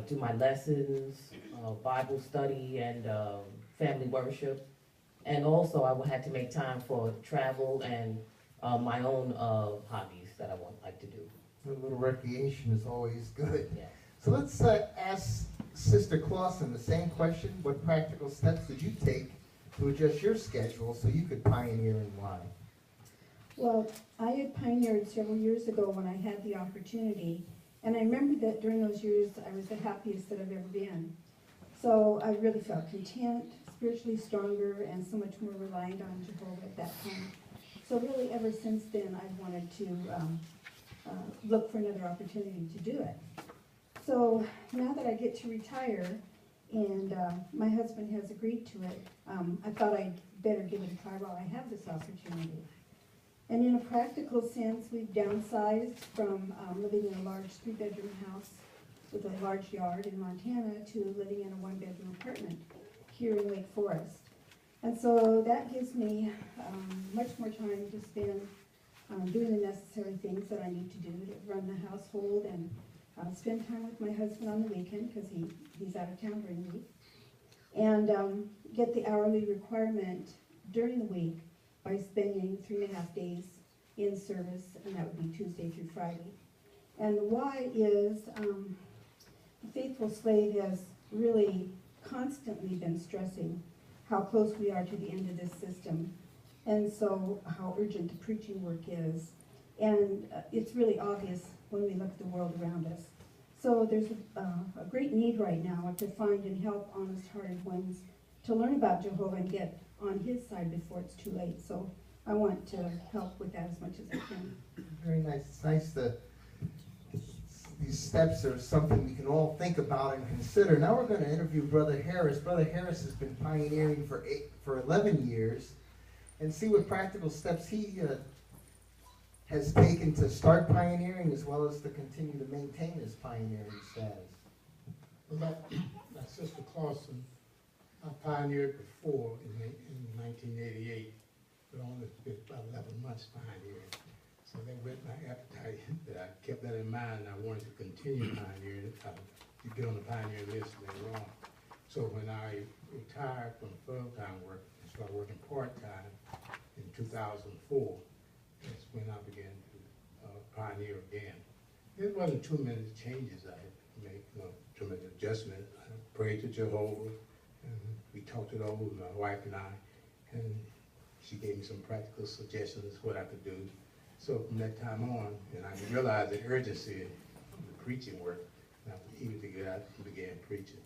do my lessons, Bible study, and family worship. And also, I had to make time for travel and my own hobbies that I like to do. A little recreation is always good. Yeah. So let's ask Sister Clawson the same question. What practical steps did you take to adjust your schedule so you could pioneer, and why? Well, I had pioneered several years ago when I had the opportunity, and I remember that during those years I was the happiest that I've ever been. So I really felt content, spiritually stronger, and so much more reliant on Jehovah at that time. So really ever since then I've wanted to look for another opportunity to do it. So now that I get to retire, and my husband has agreed to it, I thought I'd better give it a try while I have this opportunity. And in a practical sense, we've downsized from living in a large 3-bedroom house with a large yard in Montana to living in a 1-bedroom apartment here in Lake Forest. And so that gives me much more time to spend doing the necessary things that I need to do to run the household, and spend time with my husband on the weekend because he's out of town during the week, and get the hourly requirement during the week by spending 3.5 days in service, and that would be Tuesday through Friday. And the why is the faithful slave has really constantly been stressing how close we are to the end of this system, and so how urgent the preaching work is. And it's really obvious when we look at the world around us. So there's a great need right now to find and help honest-hearted ones to learn about Jehovah and get on his side before it's too late. So I want to help with that as much as I can. Very nice. It's nice that these steps are something we can all think about and consider. Now we're going to interview Brother Harris. Brother Harris has been pioneering for 11 years, and see what practical steps he has taken to start pioneering, as well as to continue to maintain his pioneering status. Well, like Sister Clawson, I pioneered before in 1988, but only about 11 months pioneering. So that whet my appetite. That I kept that in mind, and I wanted to continue pioneering, to get on the pioneer list later on. So when I retired from full-time work and started working part-time in 2004, that's when I began to pioneer again. It wasn't too many changes I had to make, too many adjustments. I prayed to Jehovah, and we talked it over, my wife and I, and she gave me some practical suggestions of what I could do. So from that time on, and I realized the urgency of the preaching work, and I was eager to get out and began preaching.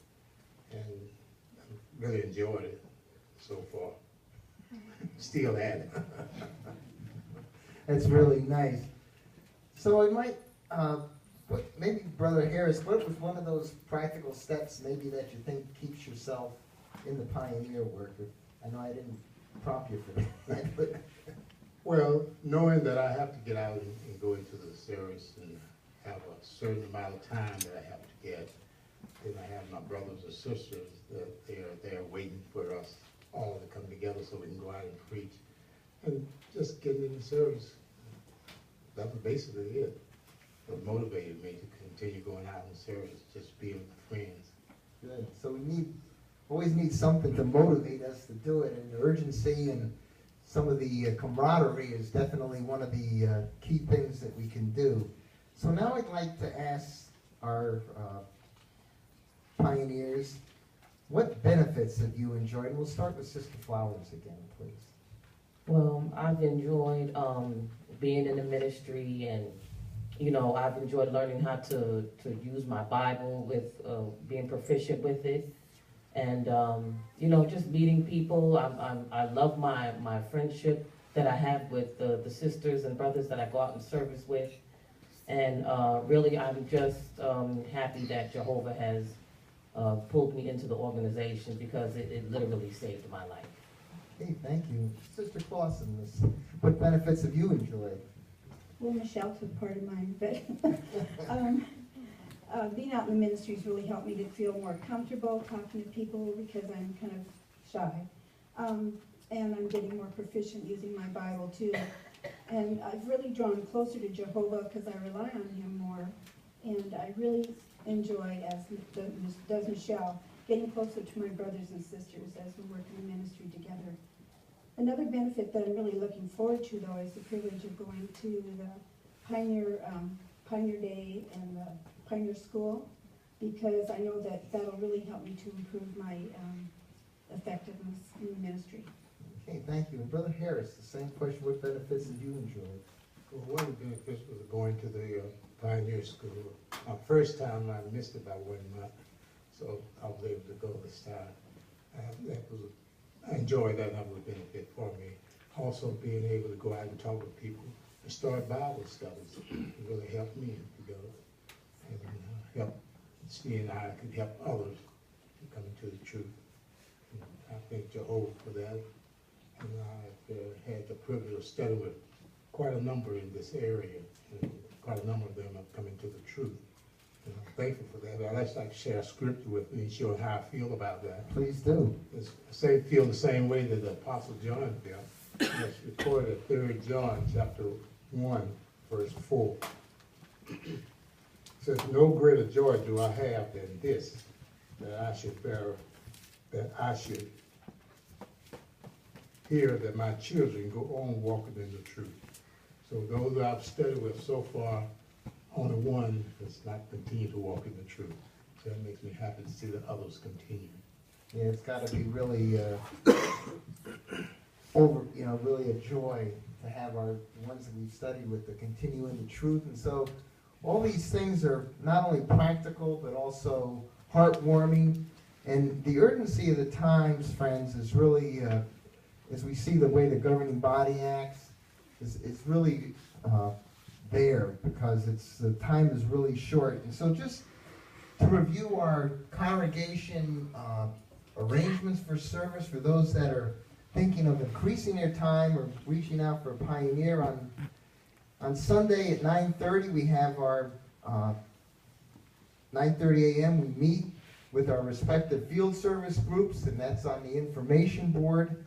And I really enjoyed it so far. Still at it. That's really nice. So it might, maybe Brother Harris, what was one of those practical steps maybe that you think keeps yourself in the pioneer work? I know I didn't prompt you for that, but Well, knowing that I have to get out and go into the service and have a certain amount of time that I have to get, then I have my brothers and sisters that they're waiting for us all to come together so we can go out and preach. And just getting in the service, that was basically it. What motivated me to continue going out in service, just being with friends. good. So we always need something to motivate us to do it, and the urgency and some of the camaraderie is definitely one of the key things that we can do. So now I'd like to ask our pioneers, what benefits have you enjoyed? And we'll start with Sister Flowers again, please. Well, I've enjoyed being in the ministry, and I've enjoyed learning how to use my Bible with being proficient with it, and just meeting people. I love my friendship that I have with the sisters and brothers that I go out in service with, and really I'm just happy that Jehovah has pulled me into the organization, because it literally saved my life. Hey, thank you. Sister Clawson, what benefits have you enjoyed? Well, Michelle took part of mine, but being out in the ministry has really helped me to feel more comfortable talking to people, because I'm kind of shy. And I'm getting more proficient using my Bible too. And I've really drawn closer to Jehovah because I rely on him more. And I really enjoy, as does Michelle, getting closer to my brothers and sisters as we work in the ministry together. Another benefit that I'm really looking forward to, though, is the privilege of going to the Pioneer Day and the Pioneer School, because I know that that'll really help me to improve my effectiveness in the ministry. Okay, thank you. And Brother Harris, the same question, what benefits did you enjoy? Well, one of the benefits was going to the Pioneer School. My first time, I missed it by 1 month, so I was able to go this time. I enjoyed that. That was a benefit for me. Also, being able to go out and talk with people and start Bible studies, it really helped me to go and help Steve and I could help others to come into the truth. And I thank Jehovah for that. And I've had the privilege of studying with quite a number in this area, and quite a number of them have come into the truth. And I'm thankful for that. I'd like to share scripture with me, show how I feel about that. Please do. I feel the same way that the Apostle John felt. It's recorded in 3 John chapter 1, verse 4. It says, no greater joy do I have than this, that I should hear that my children go on walking in the truth. So those that I've studied with so far, only one does not continue to walk in the truth. So that makes me happy to see that others continue. Yeah, it's got to be really really a joy to have our ones that we've studied with to continue in the truth. And so all these things are not only practical, but also heartwarming. And the urgency of the times, friends, is really, as we see the way the governing body acts, is really there, because the time is really short. And so just to review our congregation arrangements for service for those that are thinking of increasing their time or reaching out for a Pioneer, on Sunday at 9:30 we have our 9:30 a.m. we meet with our respective field service groups, and that's on the information board.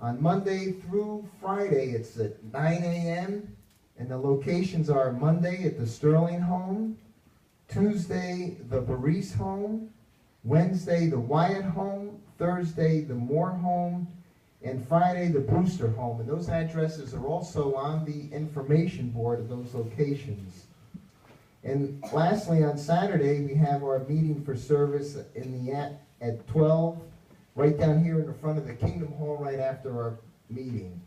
On Monday through Friday it's at 9 a.m. and the locations are Monday at the Sterling home, Tuesday the Baris home, Wednesday the Wyatt home, Thursday the Moore home, and Friday the Brewster home. And those addresses are also on the information board of those locations. And lastly, on Saturday we have our meeting for service at 12, right down here in the front of the Kingdom Hall, right after our meeting.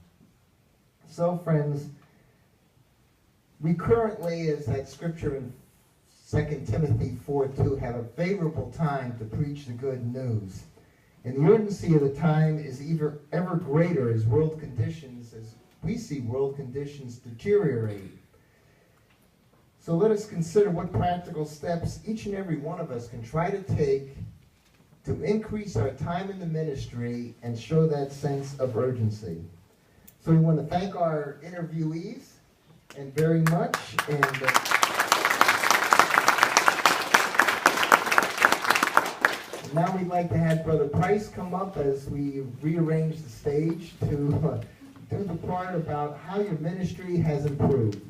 So friends, we currently, as that scripture in 2 Timothy 4:2, have a favorable time to preach the good news. And the urgency of the time is ever greater as we see world conditions deteriorate. So let us consider what practical steps each and every one of us can try to take to increase our time in the ministry and show that sense of urgency. So we want to thank our interviewees and very much. And now we'd like to have Brother Price come up as we rearrange the stage to do the part about how your ministry has improved.